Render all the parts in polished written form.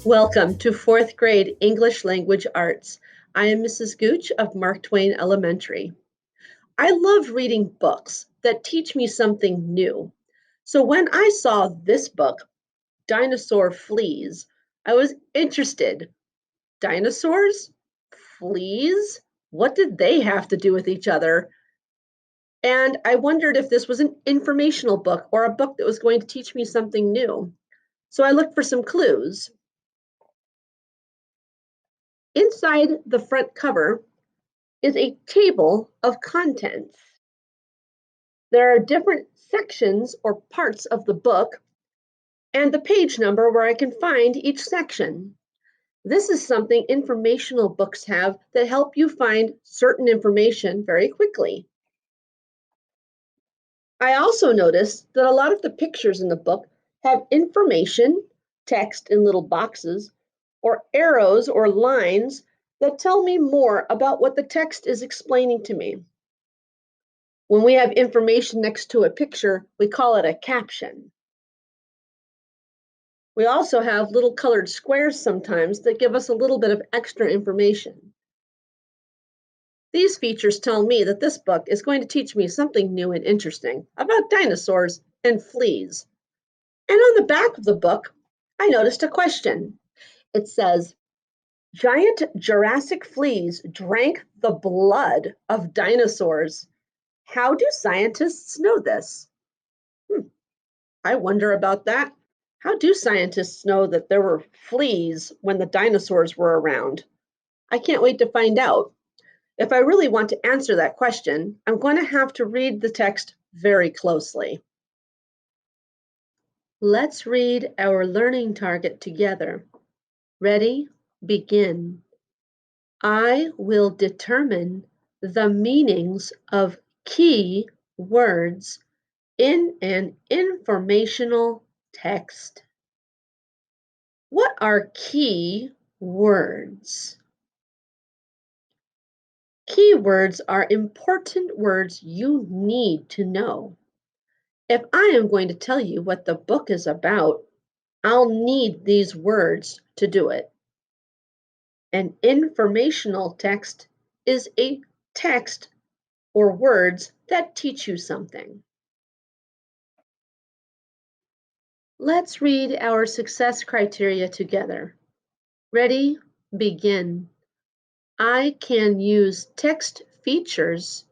Welcome to fourth grade English Language Arts. I am Mrs. Gooch of Mark Twain Elementary. I love reading books that teach me something new. So when I saw this book, Dinosaur Fleas, I was interested. Dinosaurs? Fleas? What did they have to do with each other? And I wondered if this was an informational book or a book that was going to teach me something new. So I looked for some clues. Inside the front cover is a table of contents. There are different sections or parts of the book and the page number where I can find each section. This is something informational books have that help you find certain information very quickly. I also noticed that a lot of the pictures in the book have information, text in little boxes, or arrows or lines that tell me more about what the text is explaining to me. When we have information next to a picture, we call it a caption. We also have little colored squares sometimes that give us a little bit of extra information. These features tell me that this book is going to teach me something new and interesting about dinosaurs and fleas. And on the back of the book, I noticed a question. It says, giant Jurassic fleas drank the blood of dinosaurs. How do scientists know this? I wonder about that. How do scientists know that there were fleas when the dinosaurs were around? I can't wait to find out. If I really want to answer that question, I'm going to have to read the text very closely. Let's read our learning target together. Ready? Begin. I will determine the meanings of key words in an informational text. What are key words? Keywords are important words you need to know. If I am going to tell you what the book is about, I'll need these words to do it. An informational text is a text or words that teach you something. Let's read our success criteria together. Ready? Begin. I can use text features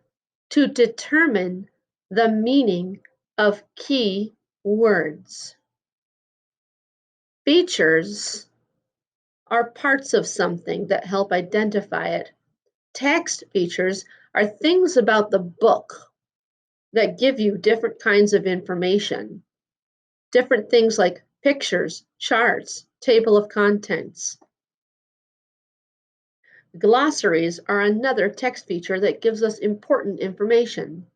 to determine the meaning of key words. Features are parts of something that help identify it. Text features are things about the book that give you different kinds of information. Different things like pictures, charts, table of contents. Glossaries are another text feature that gives us important information.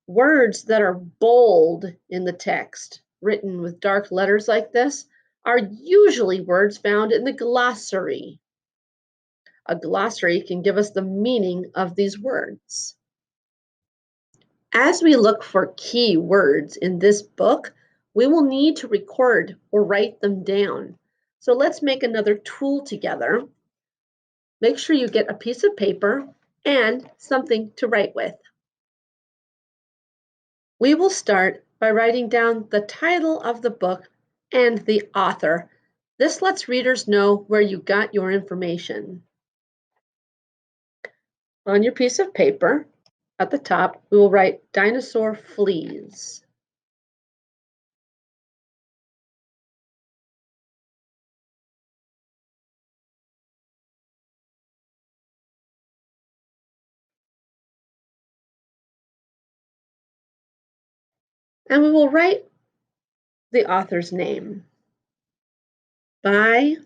Words that are bold in the text, written with dark letters like this, are usually words found in the glossary. A glossary can give us the meaning of these words. As we look for key words in this book, we will need to record or write them down. So let's make another tool together. Make sure you get a piece of paper and something to write with. We will start by writing down the title of the book and the author. This lets readers know where you got your information. On your piece of paper, at the top, we will write Dinosaur Fleas. And we will write the author's name. By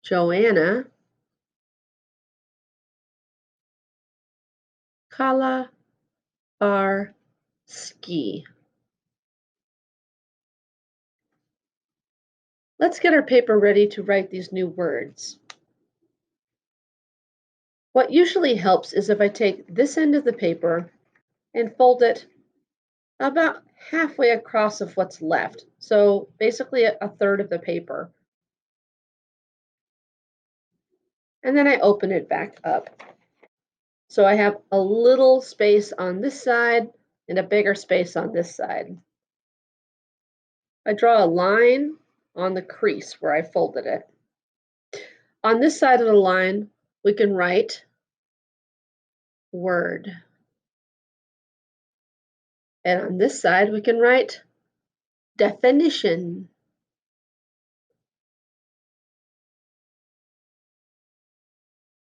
Joanna Kalabarski. Let's get our paper ready to write these new words. What usually helps is if I take this end of the paper and fold it about halfway across of what's left. So basically a third of the paper. And then I open it back up. So I have a little space on this side and a bigger space on this side. I draw a line on the crease where I folded it. On this side of the line, we can write word. And on this side, we can write definition.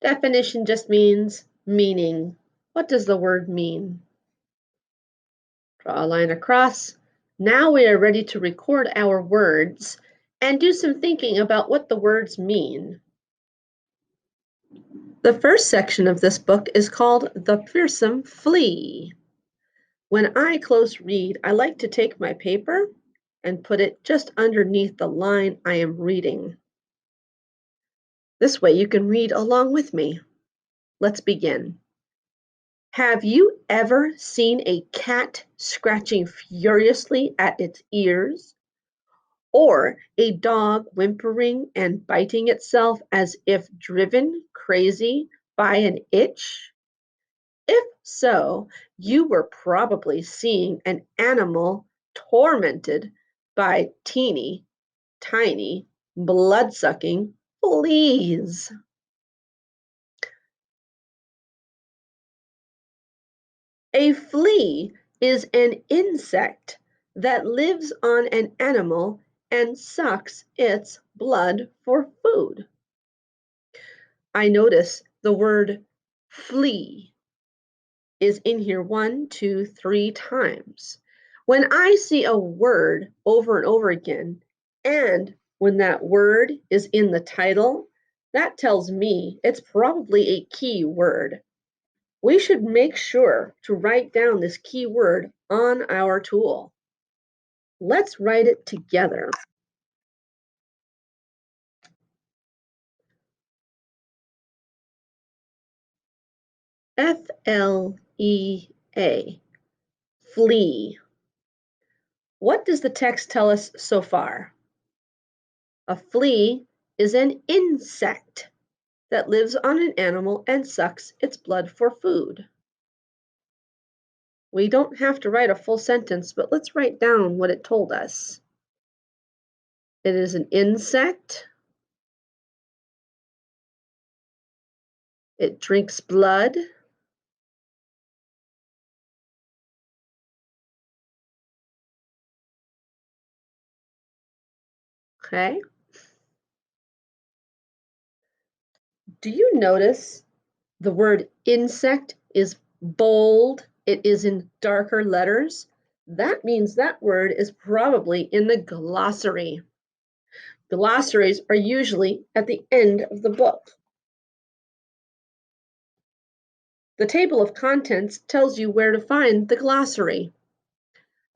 Definition just means meaning. What does the word mean? Draw a line across. Now we are ready to record our words and do some thinking about what the words mean. The first section of this book is called The Fearsome Flea. When I close read, I like to take my paper and put it just underneath the line I am reading. This way you can read along with me. Let's begin. Have you ever seen a cat scratching furiously at its ears? Or a dog whimpering and biting itself as if driven crazy by an itch? If so, you were probably seeing an animal tormented by teeny, tiny, blood-sucking fleas. A flea is an insect that lives on an animal and sucks its blood for food. I notice the word flea is in here 1, 2, 3 times. When I see a word over and over again, and when that word is in the title, that tells me it's probably a key word. We should make sure to write down this key word on our tool. Let's write it together. F-L-E-A, flea. What does the text tell us so far? A flea is an insect that lives on an animal and sucks its blood for food. We don't have to write a full sentence, but let's write down what it told us. It is an insect. It drinks blood. Okay. Do you notice the word insect is bold? It is in darker letters. That means that word is probably in the glossary. Glossaries are usually at the end of the book. The table of contents tells you where to find the glossary.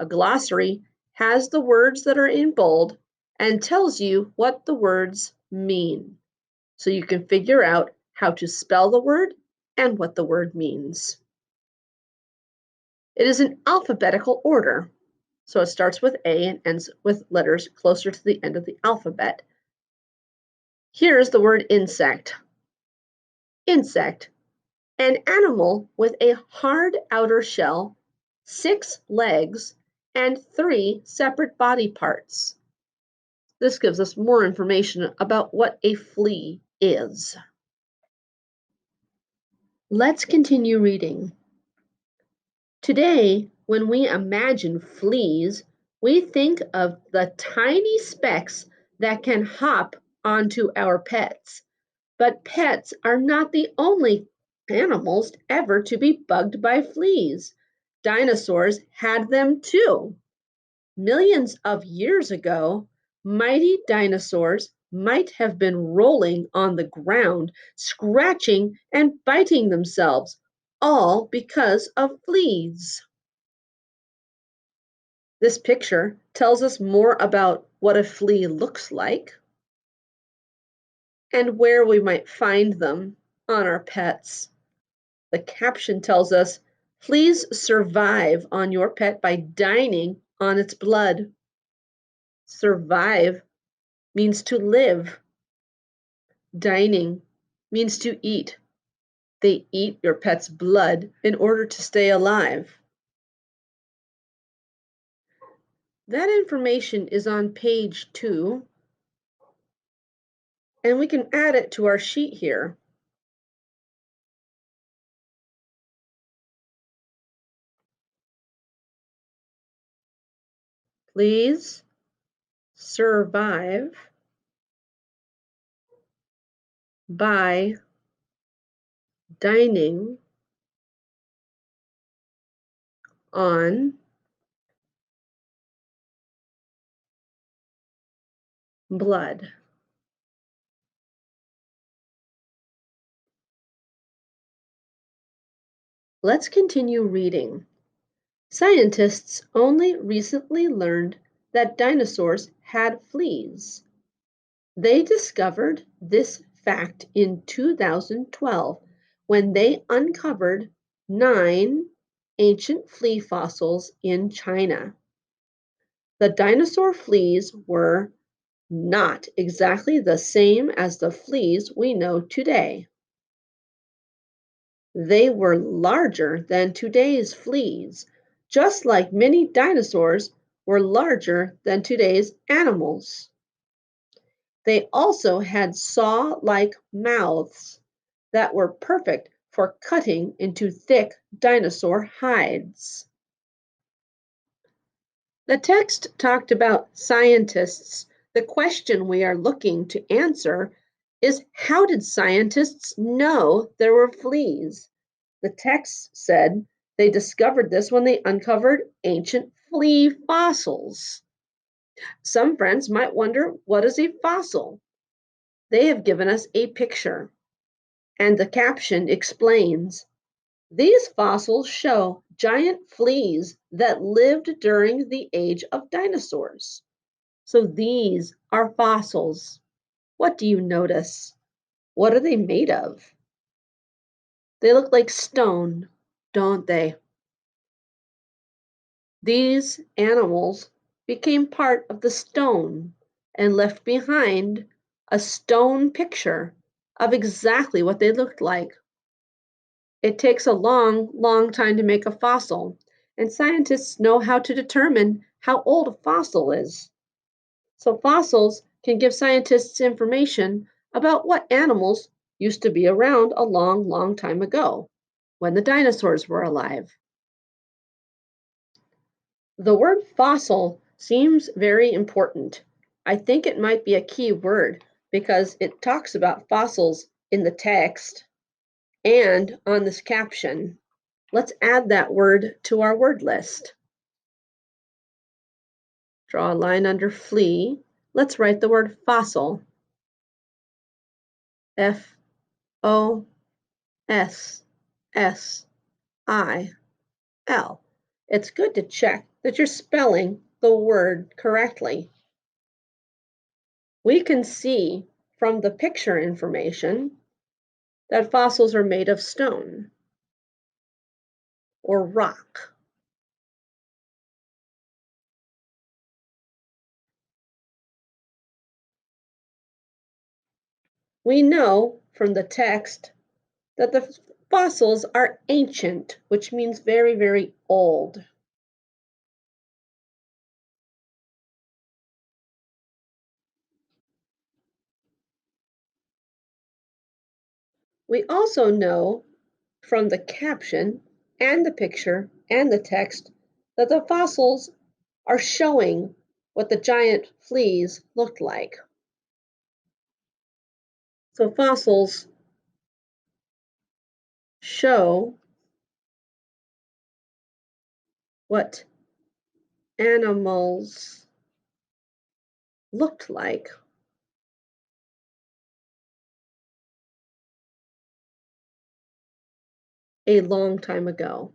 A glossary has the words that are in bold and tells you what the words mean, so you can figure out how to spell the word and what the word means. It is in alphabetical order, so it starts with A and ends with letters closer to the end of the alphabet. Here's the word insect. Insect, an animal with a hard outer shell, 6 legs, and 3 separate body parts. This gives us more information about what a flea is. Let's continue reading. Today, when we imagine fleas, we think of the tiny specks that can hop onto our pets. But pets are not the only animals ever to be bugged by fleas. Dinosaurs had them too. Millions of years ago, mighty dinosaurs might have been rolling on the ground, scratching and biting themselves, all because of fleas. This picture tells us more about what a flea looks like and where we might find them on our pets. The caption tells us Fleas survive on your pet by dining on its blood. Survive means to live. Dining means to eat. They eat your pet's blood in order to stay alive. That information is on page 2, and we can add it to our sheet here. Please survive by dining on blood. Let's continue reading. Scientists only recently learned that dinosaurs had fleas. They discovered this fact in 2012 when they uncovered 9 ancient flea fossils in China. The dinosaur fleas were not exactly the same as the fleas we know today. They were larger than today's fleas, just like many dinosaurs were larger than today's animals. They also had saw-like mouths that were perfect for cutting into thick dinosaur hides. The text talked about scientists. The question we are looking to answer is, how did scientists know there were fleas? The text said they discovered this when they uncovered ancient flea fossils. Some friends might wonder, what is a fossil? They have given us a picture, and the caption explains, these fossils show giant fleas that lived during the age of dinosaurs. So these are fossils. What do you notice? What are they made of? They look like stone, don't they? These animals became part of the stone and left behind a stone picture of exactly what they looked like. It takes a long, long time to make a fossil, and scientists know how to determine how old a fossil is. So fossils can give scientists information about what animals used to be around a long, long time ago, when the dinosaurs were alive. The word fossil seems very important. I think it might be a key word because it talks about fossils in the text and on this caption. Let's add that word to our word list. Draw a line under flea. Let's write the word fossil. F-O-S-S-I-L. It's good to check that you're spelling the word correctly. We can see from the picture information that fossils are made of stone or rock. We know from the text that the fossils are ancient, which means very, very old. We also know from the caption and the picture and the text that the fossils are showing what the giant fleas looked like. So fossils show what animals looked like a long time ago.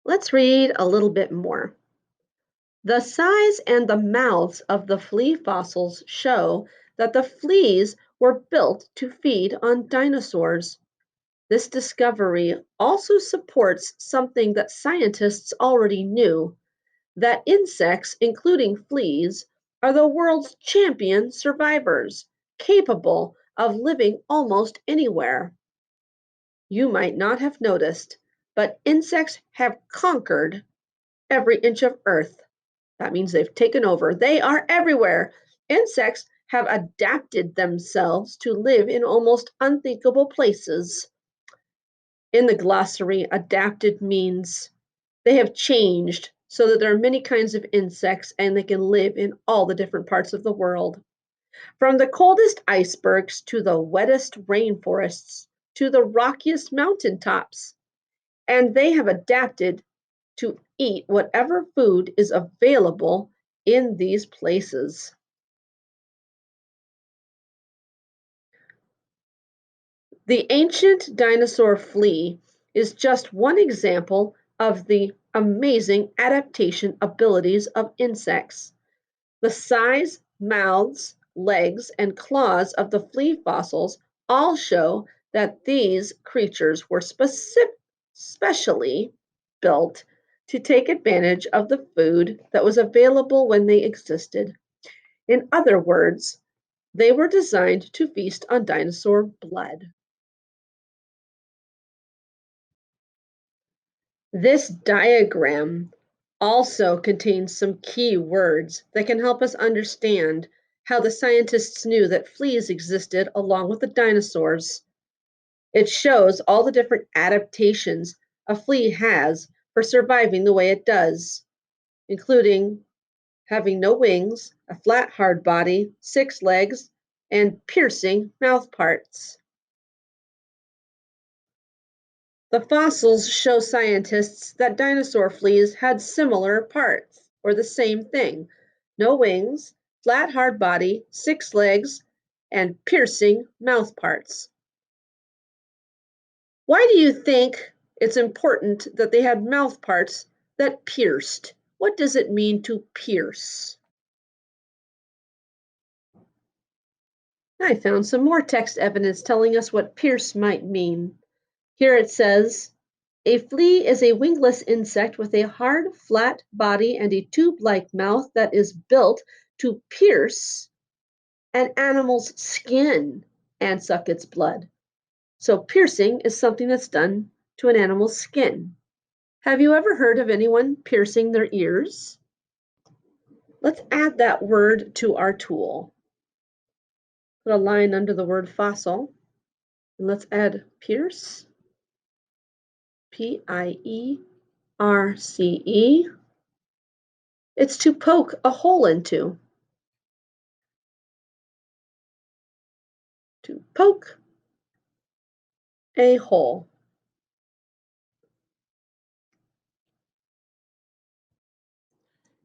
Let's read a little bit more. The size and the mouths of the flea fossils show that the fleas were built to feed on dinosaurs. This discovery also supports something that scientists already knew, that insects, including fleas, are the world's champion survivors, capable of living almost anywhere. You might not have noticed, but insects have conquered every inch of Earth. That means they've taken over. They are everywhere. Insects have adapted themselves to live in almost unthinkable places. In the glossary, adapted means they have changed so that there are many kinds of insects and they can live in all the different parts of the world. From the coldest icebergs to the wettest rainforests to the rockiest mountaintops. And they have adapted to eat whatever food is available in these places. The ancient dinosaur flea is just one example of the amazing adaptation abilities of insects. The size, mouths, legs, and claws of the flea fossils all show that these creatures were specially built to take advantage of the food that was available when they existed. In other words, they were designed to feast on dinosaur blood. This diagram also contains some key words that can help us understand how the scientists knew that fleas existed along with the dinosaurs. It shows all the different adaptations a flea has for surviving the way it does, including having no wings, a flat, hard body, 6 legs, and piercing mouth parts. The fossils show scientists that dinosaur fleas had similar parts, or the same thing: no wings, flat, hard body, 6 legs, and piercing mouth parts. Why do you think it's important that they had mouth parts that pierced? What does it mean to pierce? I found some more text evidence telling us what pierce might mean. Here it says, a flea is a wingless insect with a hard, flat body and a tube-like mouth that is built to pierce an animal's skin and suck its blood. So piercing is something that's done to an animal's skin. Have you ever heard of anyone piercing their ears? Let's add that word to our tool. Put a line under the word fossil, and let's add pierce, P-I-E-R-C-E. It's to poke a hole into. To poke a hole.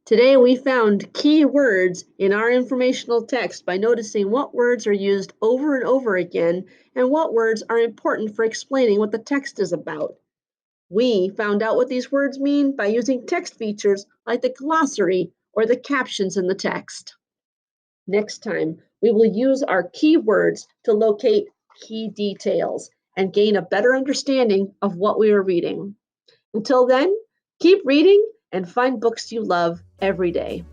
Today we found key words in our informational text by noticing what words are used over and over again and what words are important for explaining what the text is about. We found out what these words mean by using text features like the glossary or the captions in the text. Next time, we will use our keywords to locate key details and gain a better understanding of what we are reading. Until then, keep reading and find books you love every day.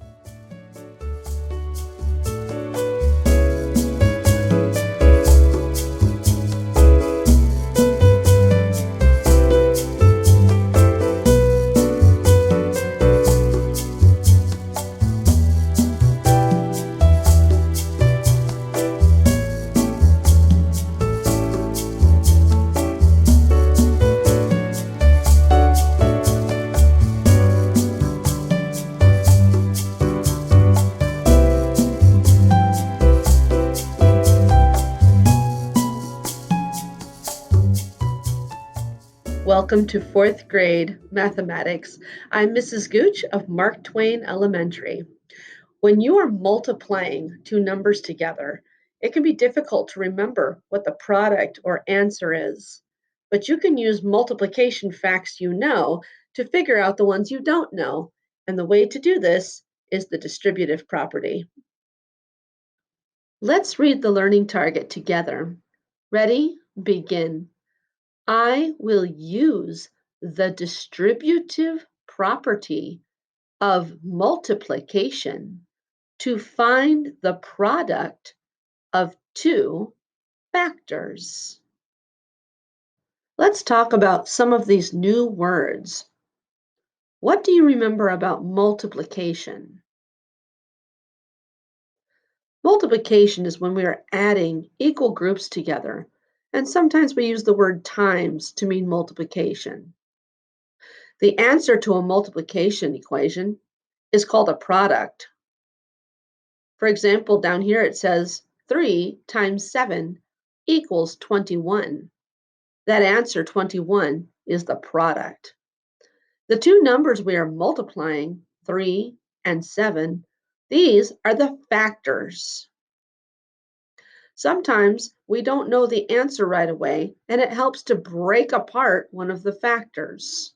Welcome to 4th grade mathematics. I'm Mrs. Gooch of Mark Twain Elementary. When you are multiplying two numbers together, it can be difficult to remember what the product or answer is. But you can use multiplication facts you know to figure out the ones you don't know And the way to do this is the distributive property. Let's read the learning target together. Ready? Begin. I will use the distributive property of multiplication to find the product of two factors. Let's talk about some of these new words. What do you remember about multiplication? Multiplication is when we are adding equal groups together, and sometimes we use the word times to mean multiplication. The answer to a multiplication equation is called a product. For example, down here it says 3 times 7 equals 21. That answer, 21, is the product. The two numbers we are multiplying, 3 and 7, these are the factors. Sometimes we don't know the answer right away, and it helps to break apart one of the factors.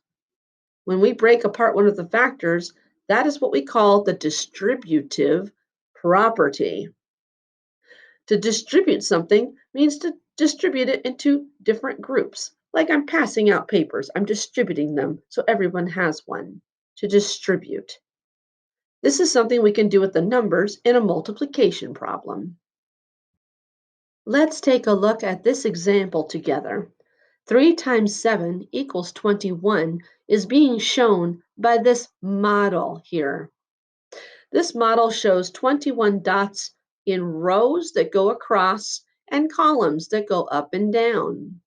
When we break apart one of the factors, that is what we call the distributive property. To distribute something means to distribute it into different groups. Like I'm passing out papers, I'm distributing them so everyone has one. To distribute. This is something we can do with the numbers in a multiplication problem. Let's take a look at this example together. 3 times 7 equals 21 is being shown by this model here. This model shows 21 dots in rows that go across and columns that go up and down.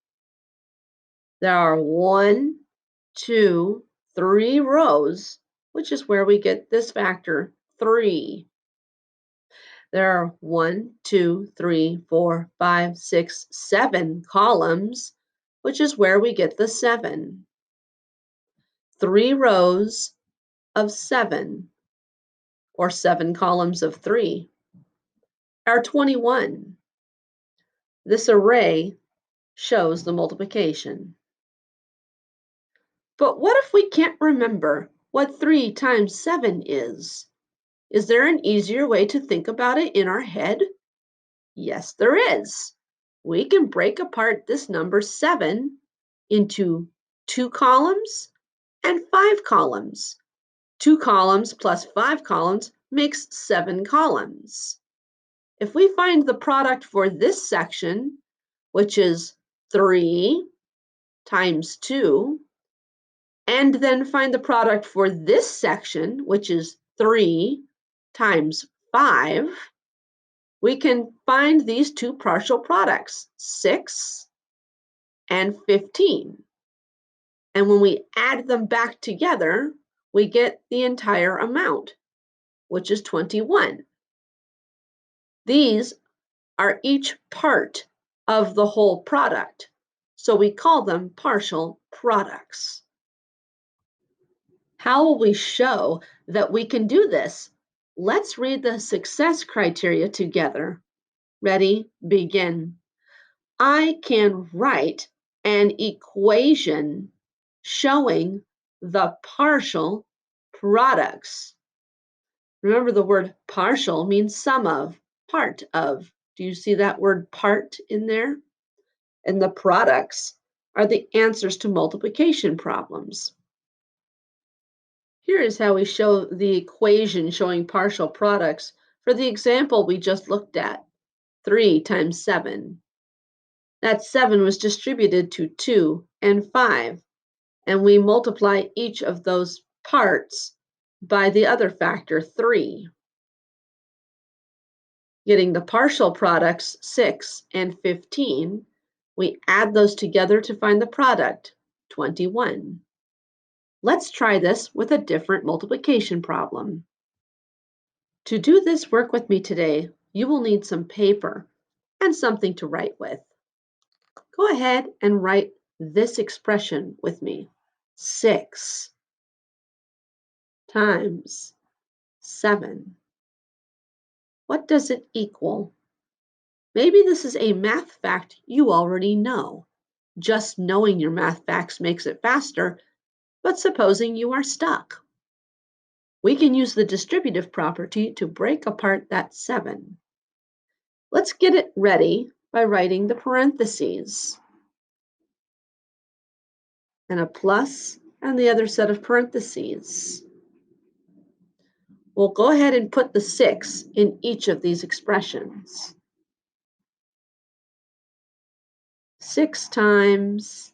There are 1, 2, 3 rows, which is where we get this factor 3. There are 1, 2, 3, 4, 5, 6, 7 columns, which is where we get the 7. 3 rows of 7, or 7 columns of 3, are 21. This array shows the multiplication. But what if we can't remember what 3 times 7 is? Is there an easier way to think about it in our head? Yes, there is. We can break apart this number 7 into 2 columns and 5 columns. 2 columns plus 5 columns makes 7 columns. If we find the product for this section, which is 3 times 2, and then find the product for this section, which is 3 times 5, we can find these two partial products, 6 and 15. And when we add them back together, we get the entire amount, which is 21. These are each part of the whole product, so we call them partial products. How will we show that we can do this? Let's read the success criteria together. Ready? Begin. I can write an equation showing the partial products. Remember, the word partial means some of, part of. Do you see that word part in there? And the products are the answers to multiplication problems. Here is how we show the equation showing partial products for the example we just looked at, 3 times 7. That 7 was distributed to 2 and 5, and we multiply each of those parts by the other factor, 3. Getting the partial products, 6 and 15, we add those together to find the product, 21. Let's try this with a different multiplication problem. To do this work with me today, you will need some paper and something to write with. Go ahead and write this expression with me. 6 times 7. What does it equal? Maybe this is a math fact you already know. Just knowing your math facts makes it faster, but supposing you are stuck. We can use the distributive property to break apart that 7. Let's get it ready by writing the parentheses and a plus and the other set of parentheses. We'll go ahead and put the 6 in each of these expressions. 6 times.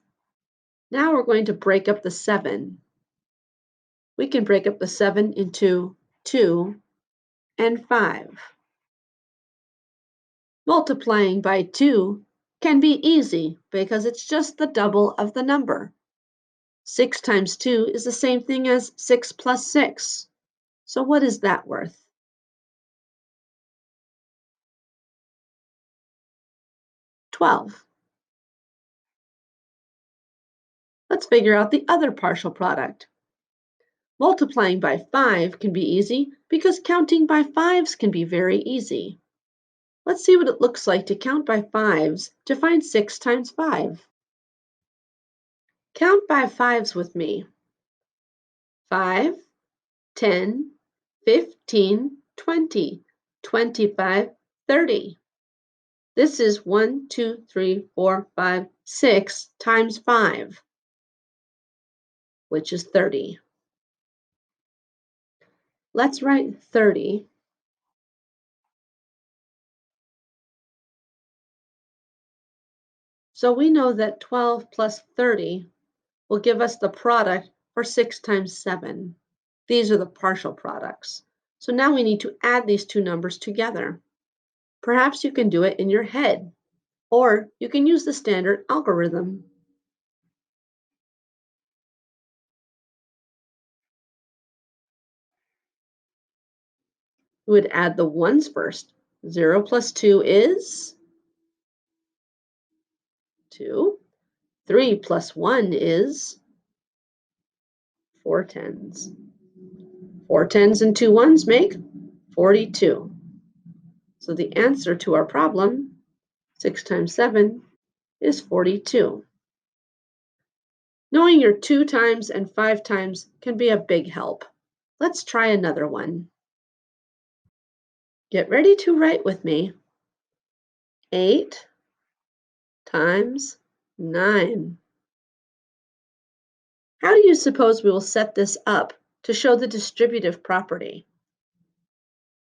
Now we're going to break up the 7. We can break up the 7 into 2 and 5. Multiplying by 2 can be easy because it's just the double of the number. 6 times 2 is the same thing as 6 plus 6. So what is that worth? 12. Let's figure out the other partial product. Multiplying by 5 can be easy because counting by 5s can be very easy. Let's see what it looks like to count by 5s to find 6 times 5. Count by 5s with me. 5, 10, 15, 20, 25, 30. This is 1, 2, 3, 4, 5, 6 times 5, which is 30. Let's write 30. So we know that 12 plus 30 will give us the product for 6 times 7. These are the partial products. So now we need to add these two numbers together. Perhaps you can do it in your head, or you can use the standard algorithm. We would add the ones first. 0 plus 2 is 2. 3 plus 1 is 4 tens. 4 tens and 2 ones make 42. So the answer to our problem, 6 times 7, is 42. Knowing your 2 times and 5 times can be a big help. Let's try another one. Get ready to write with me. 8 times 9. How do you suppose we will set this up to show the distributive property?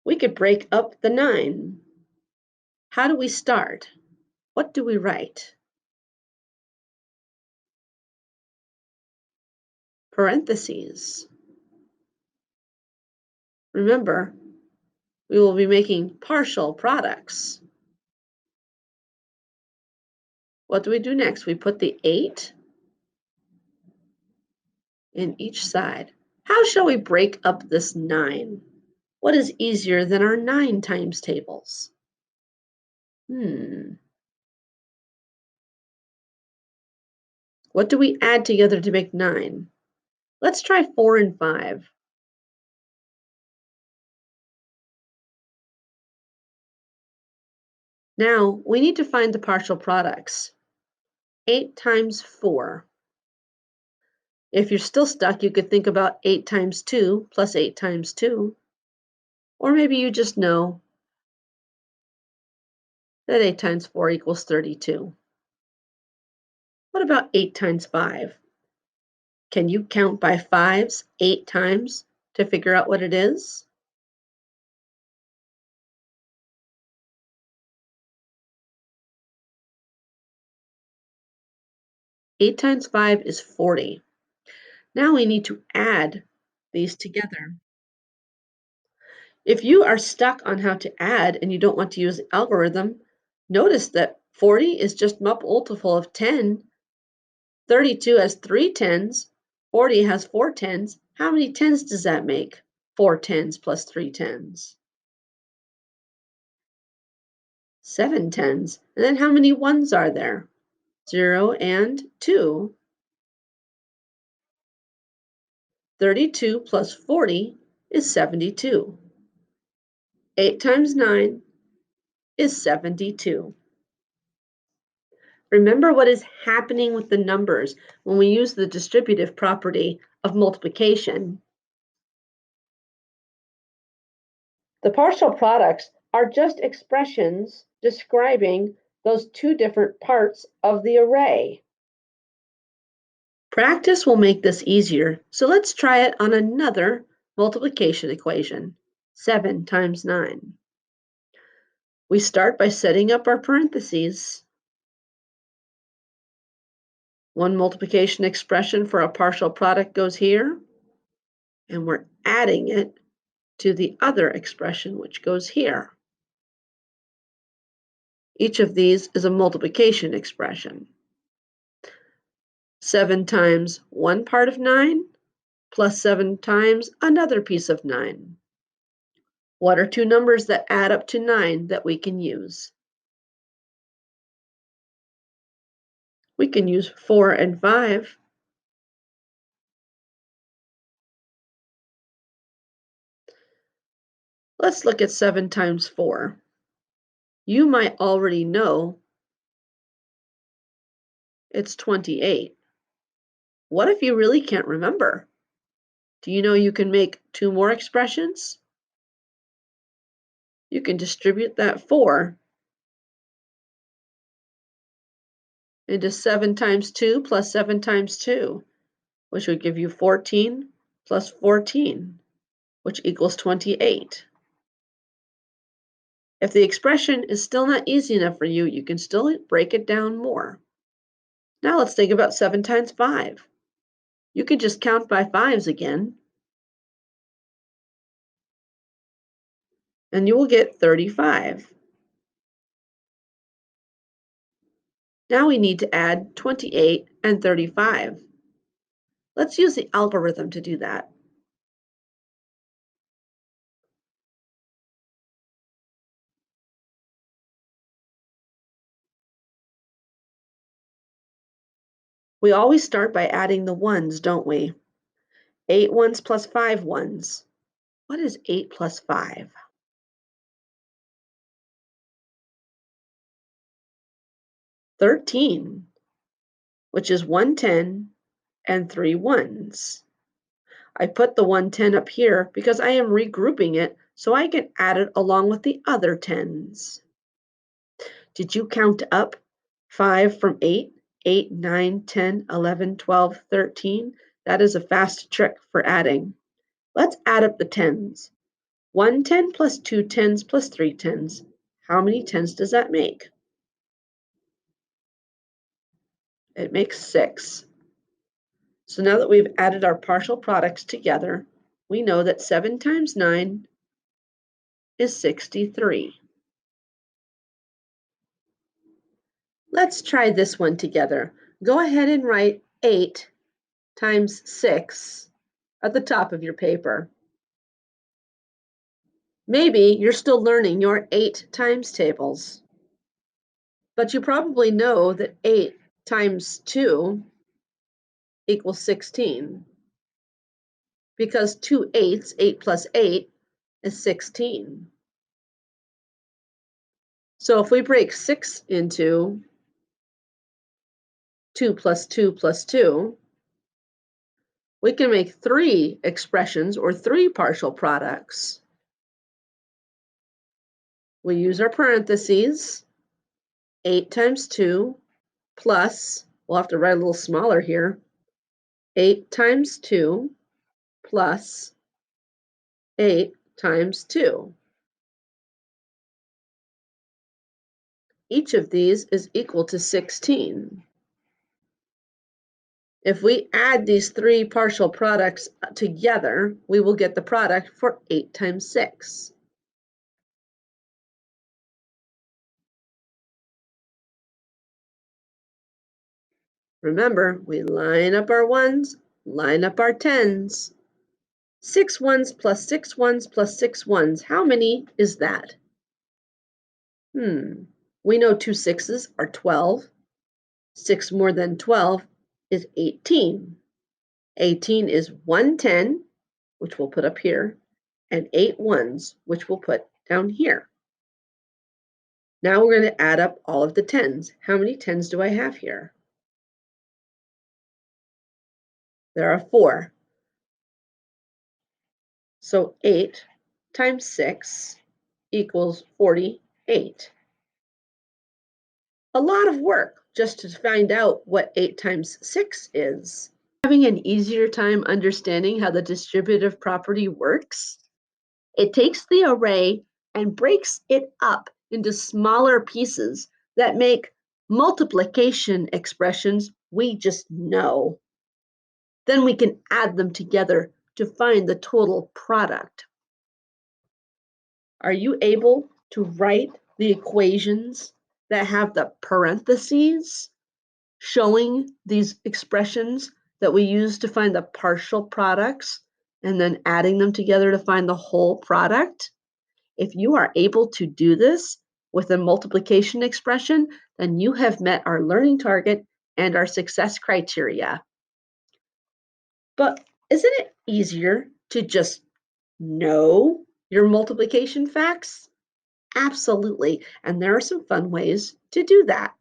We could break up the 9. How do we start? What do we write? Parentheses. Remember, we will be making partial products. What do we do next? We put the 8 in each side. How shall we break up this 9? What is easier than our 9 times tables? What do we add together to make 9? Let's try 4 and 5. Now, we need to find the partial products. 8 times 4. If you're still stuck, you could think about 8 times 2 plus 8 times 2. Or maybe you just know that 8 times 4 equals 32. What about 8 times 5? Can you count by 5s 8 times to figure out what it is? Eight times 5 is 40. Now we need to add these together. If you are stuck on how to add and you don't want to use the algorithm, notice that 40 is just multiple of 10. 32 has 3 tens. 40 has 4 tens. How many tens does that make? 4 tens plus 3 tens. 7 tens. And then how many ones are there? 0 and 2. 32 plus 40 is 72. 8 times 9 is 72. Remember what is happening with the numbers when we use the distributive property of multiplication. The partial products are just expressions describing those two different parts of the array. Practice will make this easier, so let's try it on another multiplication equation, 7 times 9. We start by setting up our parentheses. One multiplication expression for a partial product goes here, and we're adding it to the other expression, which goes here. Each of these is a multiplication expression. 7 times one part of 9 plus 7 times another piece of 9. What are two numbers that add up to 9 that we can use? We can use 4 and 5. Let's look at 7 times 4. You might already know it's 28. What if you really can't remember? Do you know you can make two more expressions? You can distribute that 4 into 7 times 2 plus 7 times 2, which would give you 14 plus 14, which equals 28. If the expression is still not easy enough for you, you can still break it down more. Now let's think about 7 times 5. You can just count by fives again, and you will get 35. Now we need to add 28 and 35. Let's use the algorithm to do that. We always start by adding the ones, don't we? 8 ones plus 5 ones. What is 8 plus 5? 13, which is 1 10 and 3 ones. I put the 110 up here because I am regrouping it so I can add it along with the other 10s. Did you count up 5 from 8? 8, 9, 10, 11, 12, 13. That is a fast trick for adding. Let's add up the 10s. 1 10 plus 2 10s plus 3 10s. How many 10s does that make? It makes 6. So now that we've added our partial products together, we know that 7 times 9 is 63. Let's try this one together. Go ahead and write 8 times 6 at the top of your paper. Maybe you're still learning your 8 times tables, but you probably know that 8 times 2 equals 16, because 2 eighths, 8 plus 8, is 16. So if we break 6 into 2 plus 2 plus 2, we can make 3 expressions or 3 partial products. We use our parentheses, 8 times 2 plus, we'll have to write a little smaller here, 8 times 2 plus 8 times 2. Each of these is equal to 16. If we add these 3 partial products together, we will get the product for 8 times 6. Remember, we line up our ones, line up our tens. 6 ones plus 6 ones plus 6 ones. How many is that? We know 2 sixes are 12. 6 more than 12 is 18. 18 is 1 10, which we'll put up here, and 8 ones, which we'll put down here. Now we're going to add up all of the tens. How many tens do I have here? There are 4. So 8 times 6 equals 48. A lot of work just to find out what 8 times 6 is. Having an easier time understanding how the distributive property works? It takes the array and breaks it up into smaller pieces that make multiplication expressions we just know. Then we can add them together to find the total product. Are you able to write the equations that have the parentheses showing these expressions that we use to find the partial products and then adding them together to find the whole product? If you are able to do this with a multiplication expression, then you have met our learning target and our success criteria. But isn't it easier to just know your multiplication facts? Absolutely, and there are some fun ways to do that.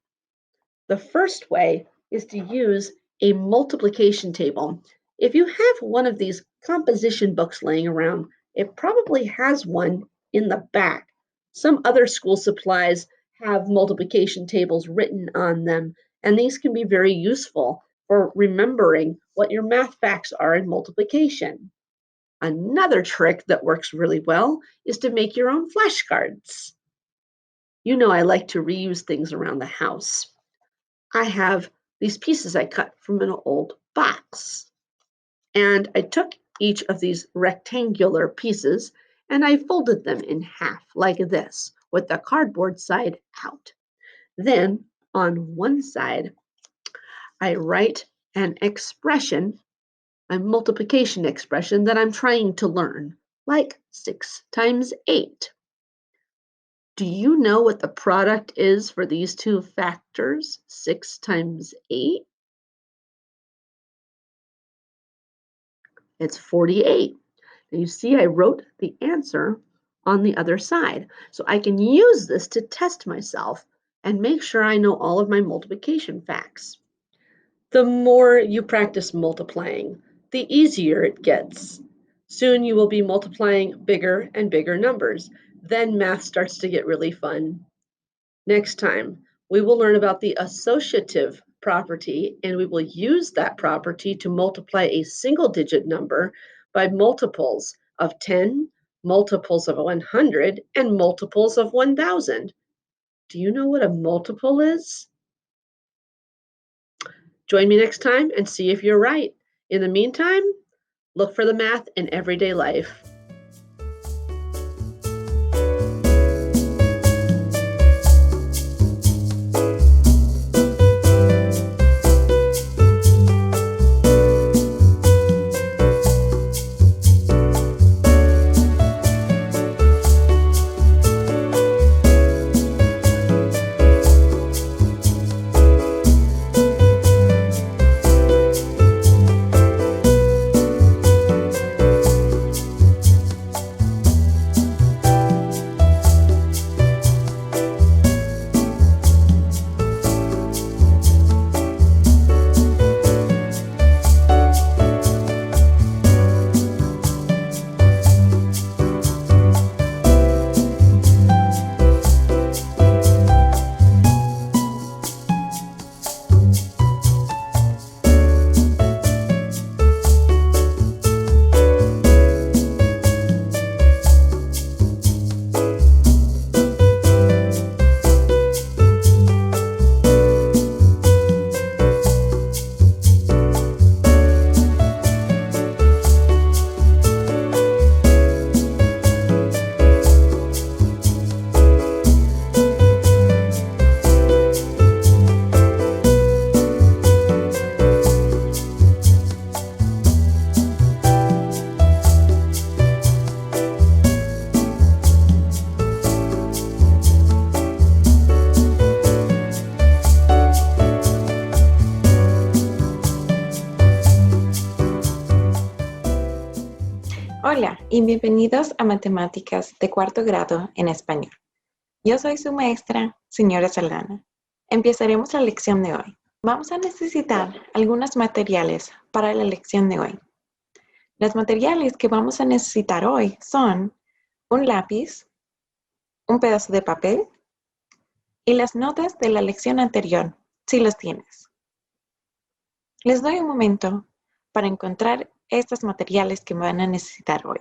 The first way is to use a multiplication table. If you have one of these composition books laying around, it probably has one in the back. Some other school supplies have multiplication tables written on them, and these can be very useful for remembering what your math facts are in multiplication. Another trick that works really well is to make your own flashcards. You know I like to reuse things around the house. I have these pieces I cut from an old box. And I took each of these rectangular pieces and I folded them in half like this, with the cardboard side out. Then on one side, I write an expression, a multiplication expression that I'm trying to learn, like 6 times 8. Do you know what the product is for these two factors, 6 times 8? It's 48. Now you see I wrote the answer on the other side. So I can use this to test myself and make sure I know all of my multiplication facts. The more you practice multiplying, the easier it gets. Soon you will be multiplying bigger and bigger numbers. Then math starts to get really fun. Next time, we will learn about the associative property, and we will use that property to multiply a single-digit number by multiples of 10, multiples of 100, and multiples of 1,000. Do you know what a multiple is? Join me next time and see if you're right. In the meantime, look for the math in everyday life. Hola y bienvenidos a Matemáticas de cuarto grado en español. Yo soy su maestra, señora Saldana. Empezaremos la lección de hoy. Vamos a necesitar algunos materiales para la lección de hoy. Los materiales que vamos a necesitar hoy son un lápiz, un pedazo de papel y las notas de la lección anterior, si las tienes. Les doy un momento para encontrar estos materiales que van a necesitar hoy.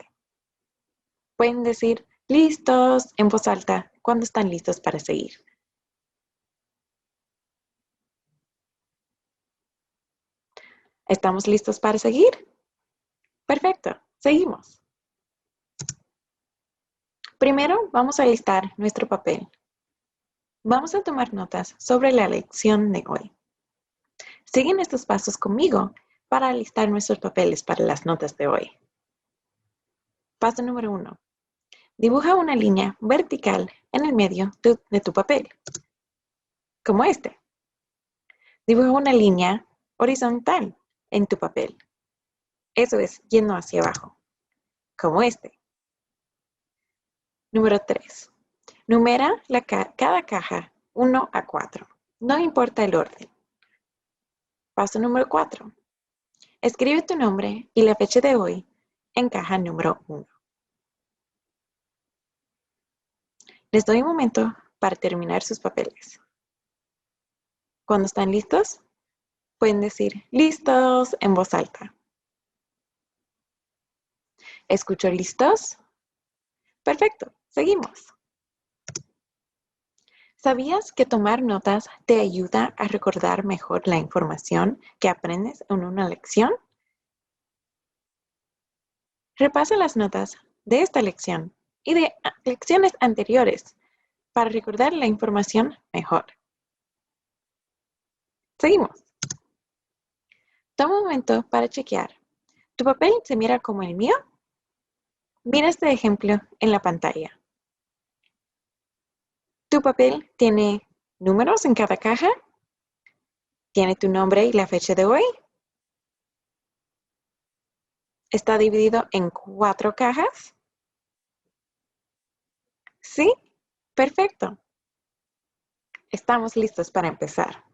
Pueden decir listos en voz alta cuando están listos para seguir. ¿Estamos listos para seguir? Perfecto, seguimos. Primero vamos a listar nuestro papel. Vamos a tomar notas sobre la lección de hoy. Siguen estos pasos conmigo para alistar nuestros papeles para las notas de hoy. Paso número 1. Dibuja una línea vertical en el medio de tu papel, como este. Dibuja una línea horizontal en tu papel. Eso es, yendo hacia abajo, como este. Número 3. Numera cada caja 1 a 4. No importa el orden. Paso número 4. Escribe tu nombre y la fecha de hoy en caja número 1. Les doy un momento para terminar sus papeles. Cuando están listos, pueden decir listos en voz alta. ¿Escucho listos? Perfecto, seguimos. ¿Sabías que tomar notas te ayuda a recordar mejor la información que aprendes en una lección? Repasa las notas de esta lección y de lecciones anteriores para recordar la información mejor. Seguimos. Toma un momento para chequear. ¿Tu papel se mira como el mío? Mira este ejemplo en la pantalla. ¿Tu papel tiene números en cada caja? ¿Tiene tu nombre y la fecha de hoy? ¿Está dividido en 4 cajas? ¿Sí? Perfecto. Estamos listos para empezar.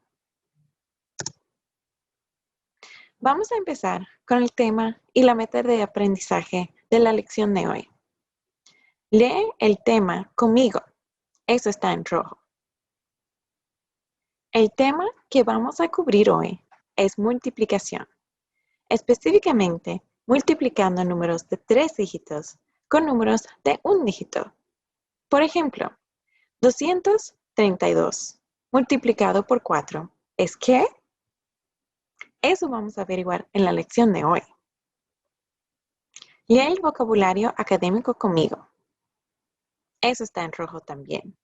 Vamos a empezar con el tema y la meta de aprendizaje de la lección de hoy. Lee el tema conmigo. Eso está en rojo. El tema que vamos a cubrir hoy es multiplicación. Específicamente, multiplicando números de 3 dígitos con números de 1 dígito. Por ejemplo, 232 multiplicado por 4 ¿es qué? Eso vamos a averiguar en la lección de hoy. Lee el vocabulario académico conmigo. Eso está en rojo también.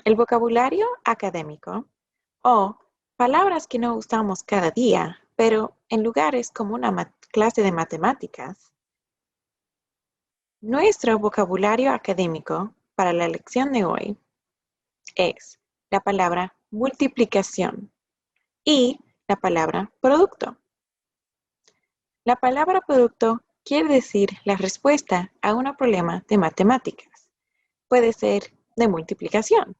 El vocabulario académico, o palabras que no usamos cada día, pero en lugares como una clase de matemáticas. Nuestro vocabulario académico para la lección de hoy es la palabra multiplicación y la palabra producto. La palabra producto quiere decir la respuesta a un problema de matemáticas. Puede ser de multiplicación.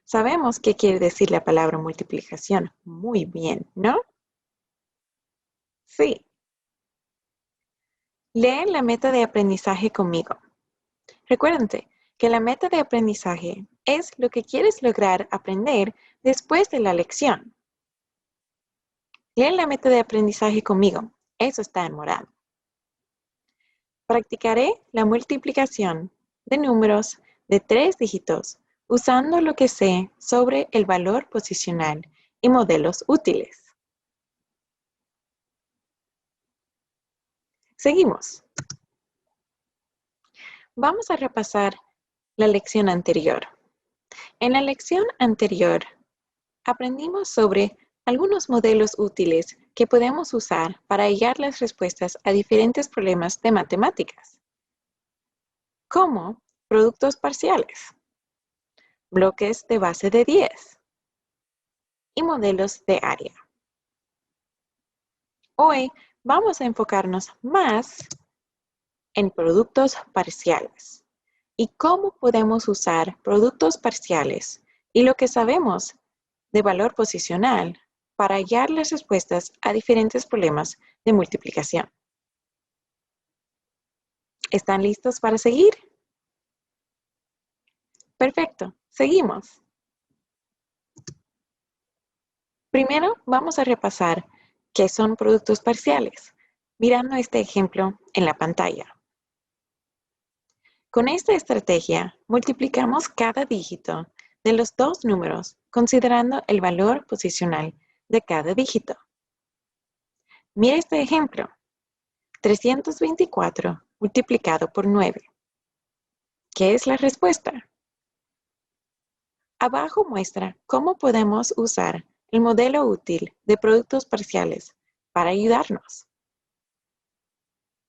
Sabemos qué quiere decir la palabra multiplicación muy bien, ¿no? Sí. Leen la meta de aprendizaje conmigo. Recuérdense que la meta de aprendizaje es lo que quieres lograr aprender después de la lección. Leen la meta de aprendizaje conmigo. Eso está en morado. Practicaré la multiplicación de números de 3 dígitos usando lo que sé sobre el valor posicional y modelos útiles. Seguimos. Vamos a repasar la lección anterior. En la lección anterior, aprendimos sobre algunos modelos útiles que podemos usar para hallar las respuestas a diferentes problemas de matemáticas, como productos parciales, bloques de base de 10 y modelos de área. Hoy vamos a enfocarnos más en productos parciales y cómo podemos usar productos parciales y lo que sabemos de valor posicional para hallar las respuestas a diferentes problemas de multiplicación. ¿Están listos para seguir? Perfecto, seguimos. Primero vamos a repasar qué son productos parciales, mirando este ejemplo en la pantalla. Con esta estrategia, multiplicamos cada dígito de los dos números considerando el valor posicional de cada dígito. Mira este ejemplo. 324 multiplicado por 9. ¿Qué es la respuesta? Abajo muestra cómo podemos usar el modelo útil de productos parciales para ayudarnos.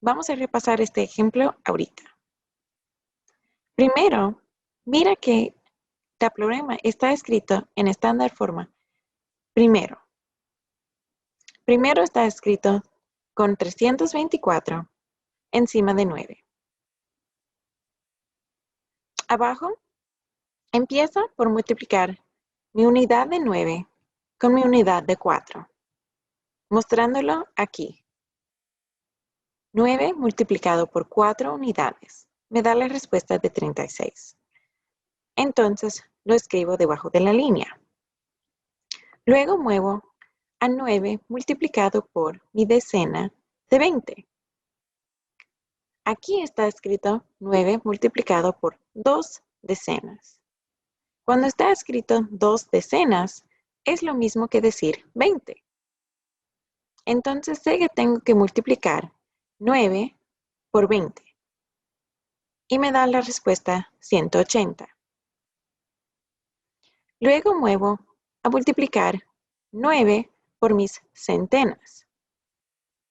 Vamos a repasar este ejemplo ahorita. Primero, mira que el problema está escrito en estándar forma. Primero está escrito con 324 encima de 9. Abajo, empieza por multiplicar mi unidad de 9 con mi unidad de 4, mostrándolo aquí. 9 multiplicado por 4 unidades me da la respuesta de 36. Entonces, lo escribo debajo de la línea. Luego muevo a 9 multiplicado por mi decena de 20. Aquí está escrito 9 multiplicado por 2 decenas. Cuando está escrito 2 decenas, es lo mismo que decir 20. Entonces sé que tengo que multiplicar 9 por 20. Y me da la respuesta 180. Luego muevo a multiplicar 9 por mis centenas.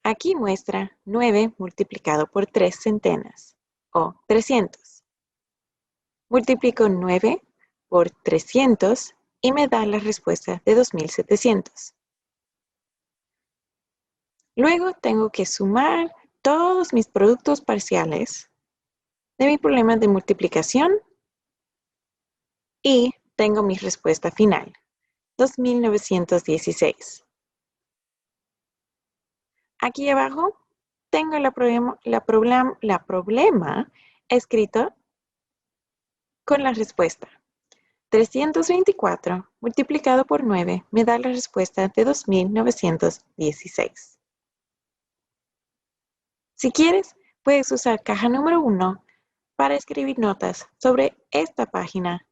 Aquí muestra 9 multiplicado por 3 centenas, o 300. Multiplico 9 por 300 y me da la respuesta de 2700. Luego tengo que sumar todos mis productos parciales de mi problema de multiplicación y tengo mi respuesta final, 2916. Aquí abajo tengo la problema escrito con la respuesta. 324 multiplicado por 9 me da la respuesta de 2916. Si quieres, puedes usar caja número 1 para escribir notas sobre esta página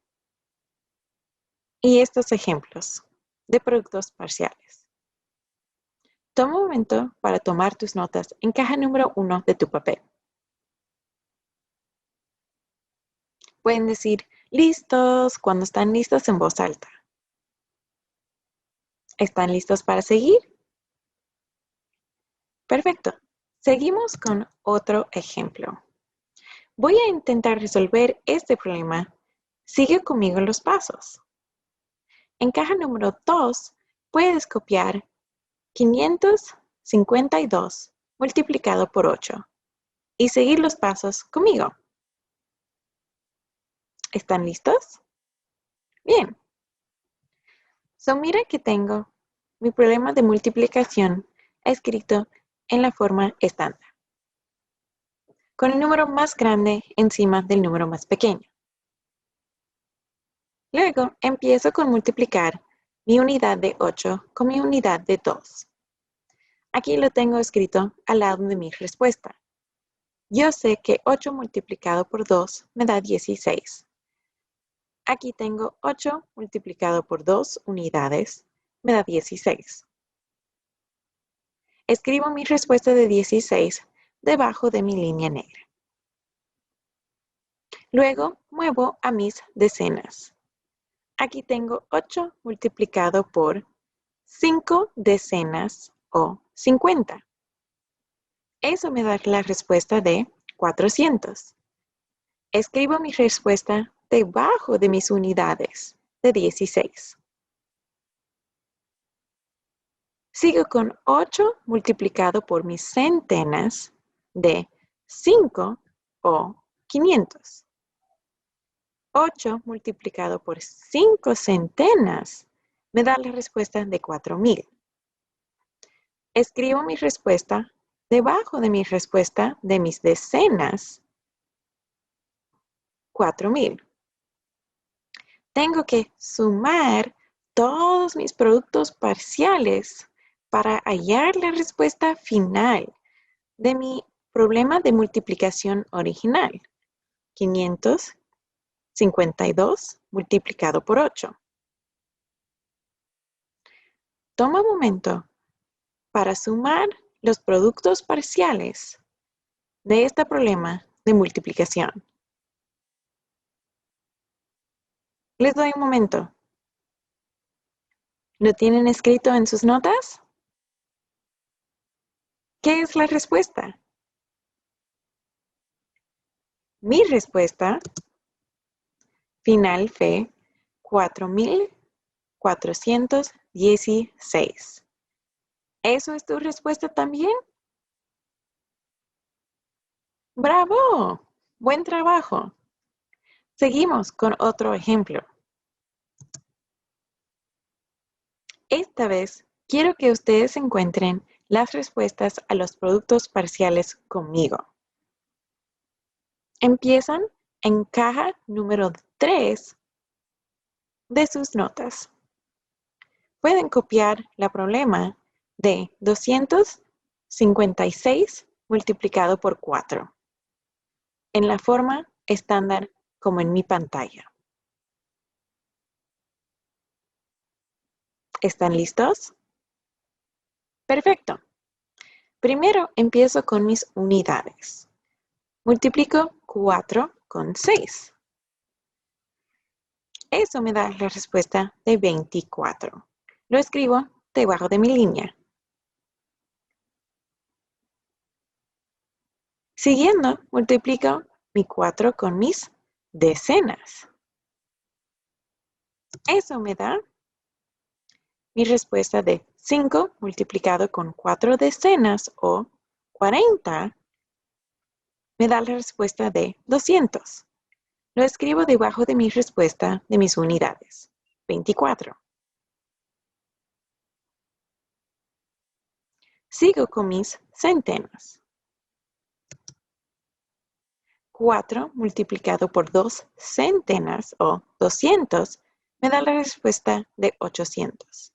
y estos ejemplos de productos parciales. Toma un momento para tomar tus notas en caja número 1 de tu papel. Pueden decir listos cuando están listos en voz alta. ¿Están listos para seguir? Perfecto. Seguimos con otro ejemplo. Voy a intentar resolver este problema. Sigue conmigo los pasos. En caja número 2 puedes copiar 552 multiplicado por 8 y seguir los pasos conmigo. ¿Están listos? Bien. Mira que tengo mi problema de multiplicación escrito en la forma estándar, con el número más grande encima del número más pequeño. Luego empiezo con multiplicar mi unidad de 8 con mi unidad de 2. Aquí lo tengo escrito al lado de mi respuesta. Yo sé que 8 multiplicado por 2 me da 16. Aquí tengo 8 multiplicado por 2 unidades, me da 16. Escribo mi respuesta de 16 debajo de mi línea negra. Luego muevo a mis decenas. Aquí tengo 8 multiplicado por 5 decenas o 50. Eso me da la respuesta de 400. Escribo mi respuesta debajo de mis unidades de 16. Sigo con 8 multiplicado por mis centenas de 5 o 500. 8 multiplicado por 5 centenas me da la respuesta de 4000. Escribo mi respuesta debajo de mi respuesta de mis decenas 4,000. Tengo que sumar todos mis productos parciales para hallar la respuesta final de mi problema de multiplicación original. 552 multiplicado por 8. Toma un momento para sumar los productos parciales de este problema de multiplicación. Les doy un momento. ¿Lo tienen escrito en sus notas? ¿Qué es la respuesta? Mi respuesta final fue 4,416. ¿Eso es tu respuesta también? ¡Bravo! ¡Buen trabajo! Seguimos con otro ejemplo. Esta vez quiero que ustedes encuentren las respuestas a los productos parciales conmigo. Empiezan en caja número 3 de sus notas. Pueden copiar la problema de 256 multiplicado por 4 en la forma estándar como en mi pantalla. ¿Están listos? Perfecto. Primero empiezo con mis unidades. Multiplico 4 con 6. Eso me da la respuesta de 24. Lo escribo debajo de mi línea. Siguiendo, multiplico mi 4 con mis decenas. Eso me da mi respuesta de 5 multiplicado con 4 decenas o 40 me da la respuesta de 200. Lo escribo debajo de mi respuesta de mis unidades, 24. Sigo con mis centenas. 4 multiplicado por 2 centenas o 200 me da la respuesta de 800.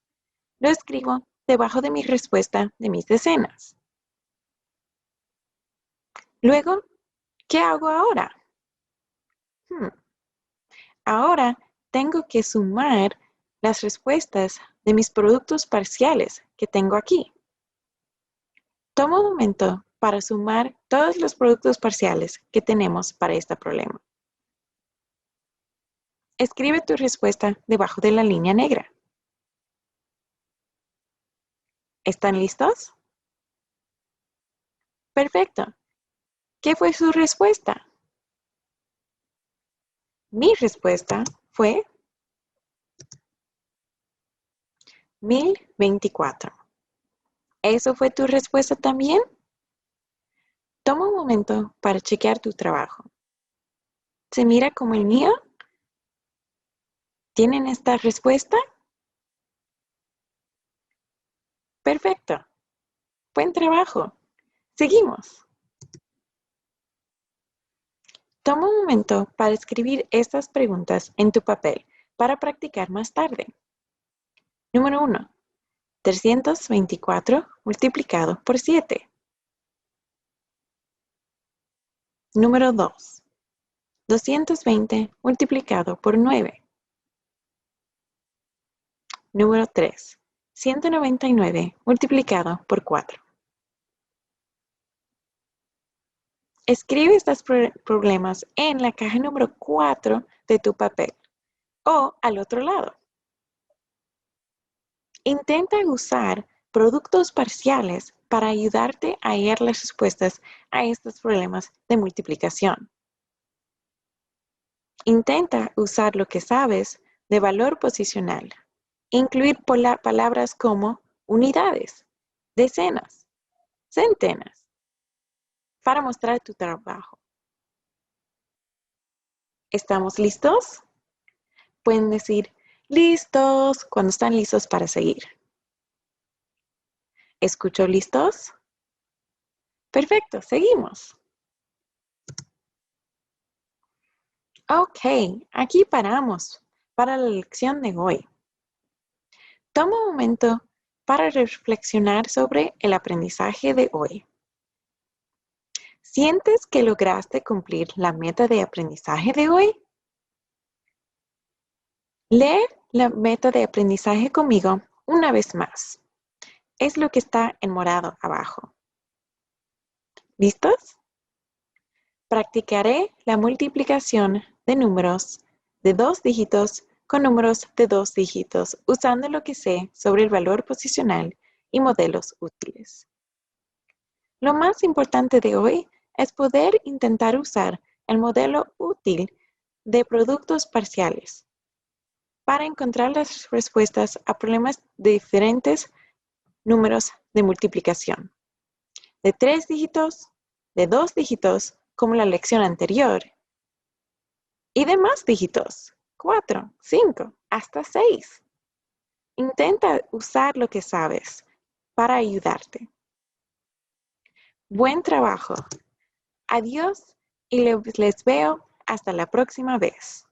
Lo escribo debajo de mi respuesta de mis decenas. Luego, ¿qué hago ahora? Ahora tengo que sumar las respuestas de mis productos parciales que tengo aquí. Toma un momento para sumar todos los productos parciales que tenemos para este problema. Escribe tu respuesta debajo de la línea negra. ¿Están listos? Perfecto. ¿Qué fue su respuesta? Mi respuesta fue 1024. ¿Eso fue tu respuesta también? Toma un momento para chequear tu trabajo. ¿Se mira como el mío? ¿Tienen esta respuesta? Perfecto. Buen trabajo. Seguimos. Toma un momento para escribir estas preguntas en tu papel para practicar más tarde. Número 1. 324 multiplicado por 7. Número 2. 220 multiplicado por 9. Número 3. 199 multiplicado por 4. Escribe estos problemas en la caja número 4 de tu papel o al otro lado. Intenta usar productos parciales para ayudarte a hallar las respuestas a estos problemas de multiplicación. Intenta usar lo que sabes de valor posicional. Incluir palabras como unidades, decenas, centenas, para mostrar tu trabajo. ¿Estamos listos? Pueden decir listos cuando están listos para seguir. ¿Escuchó listos? Perfecto, seguimos. Ok, aquí paramos para la lección de hoy. Toma un momento para reflexionar sobre el aprendizaje de hoy. ¿Sientes que lograste cumplir la meta de aprendizaje de hoy? Lee la meta de aprendizaje conmigo una vez más. Es lo que está en morado abajo. ¿Listos? Practicaré la multiplicación de números de 2 dígitos con números de 2 dígitos usando lo que sé sobre el valor posicional y modelos útiles. Lo más importante de hoy es poder intentar usar el modelo útil de productos parciales para encontrar las respuestas a problemas de diferentes números de multiplicación, de 3 dígitos, de 2 dígitos, como la lección anterior, y de más dígitos, 4, 5, hasta 6. Intenta usar lo que sabes para ayudarte. Buen trabajo. Adiós y les veo hasta la próxima vez.